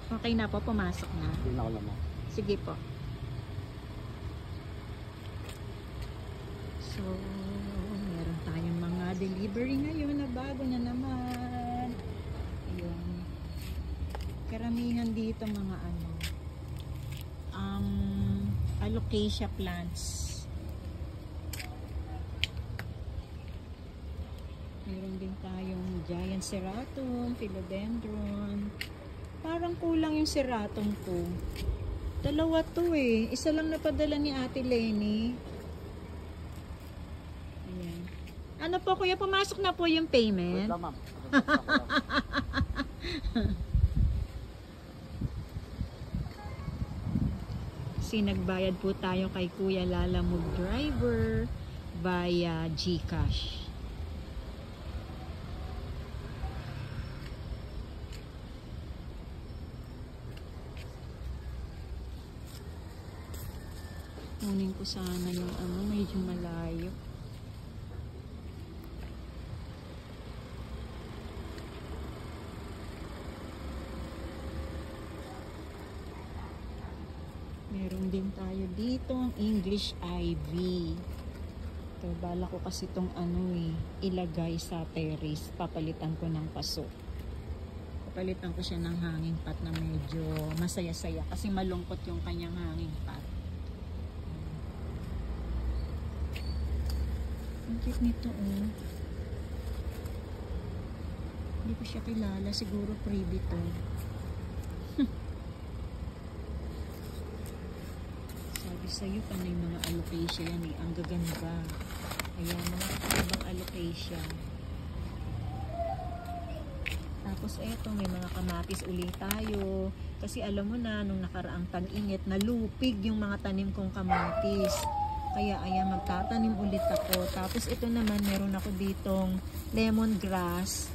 Okay na po, pumasok na. Hindi na ako naman. Sige po. So, meron tayong mga delivery ngayon na bago na naman. Ayun. Karamihan dito mga alocasia plants. Meron din tayong giant ceratum, philodendron. Parang kulang yung ceratum ko. Dalawa to eh. Isa lang napadala ni Ate Lenny. Ayan. Ano po kuya, pumasok na po yung payment? Wait lang, ma'am. Kasi nagbayad po tayo kay Kuya Lalamove Driver via GCash. Kunin ko sana yung medyo malayo. Meron din tayo dito ang English ivy. Ito, bala ko kasi itong ilagay sa terrace. Papalitan ko ng paso. Papalitan ko siya ng hanging pot na medyo masaya-saya kasi malungkot yung kanyang hanging pot. Ang cute nito oh. Hindi ko siya kilala. Siguro freebie to. Sabi sa'yo, panay mga alocasia yan eh. Ang gaganda. Ayan, mga ibang alocasia. Tapos eto, may mga kamatis ulit tayo. Kasi alam mo na, nung nakaraang tag-init, nalupig yung mga tanim kong kamatis. Kaya ayan, magtatanim ulit ako. Tapos ito naman, meron ako ditong lemongrass.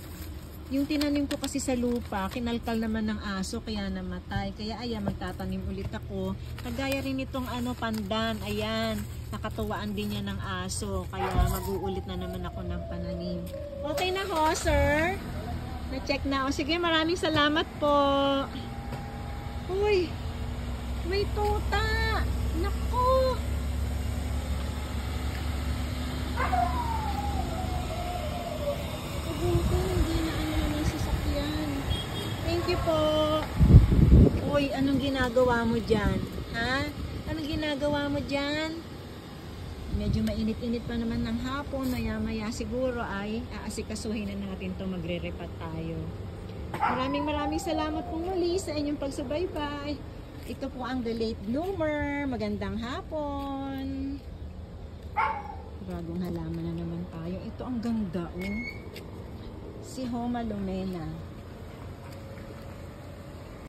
Yung tinanim ko kasi sa lupa, kinalkal naman ng aso, kaya namatay. Kaya ayan, magtatanim ulit ako. Kagaya rin itong pandan, ayan, nakatuwaan din yan ng aso. Kaya mag-uulit na naman ako ng pananim. Okay na ho, sir? Na-check na. O sige, maraming salamat po. Uy, may tuta. Naku. Thank you po. Uy, anong ginagawa mo dyan? Ha? Anong ginagawa mo dyan? Medyo mainit-init pa naman ng hapon. Maya-maya siguro ay aasikasuhin na natin to. Magre-repat tayo. Maraming salamat po muli sa inyong pagsubaybay. Ito po ang The Late Bloomer. Magandang hapon. Bagong halaman na naman tayo. Ito ang ganda oh. Si Homa Lumena.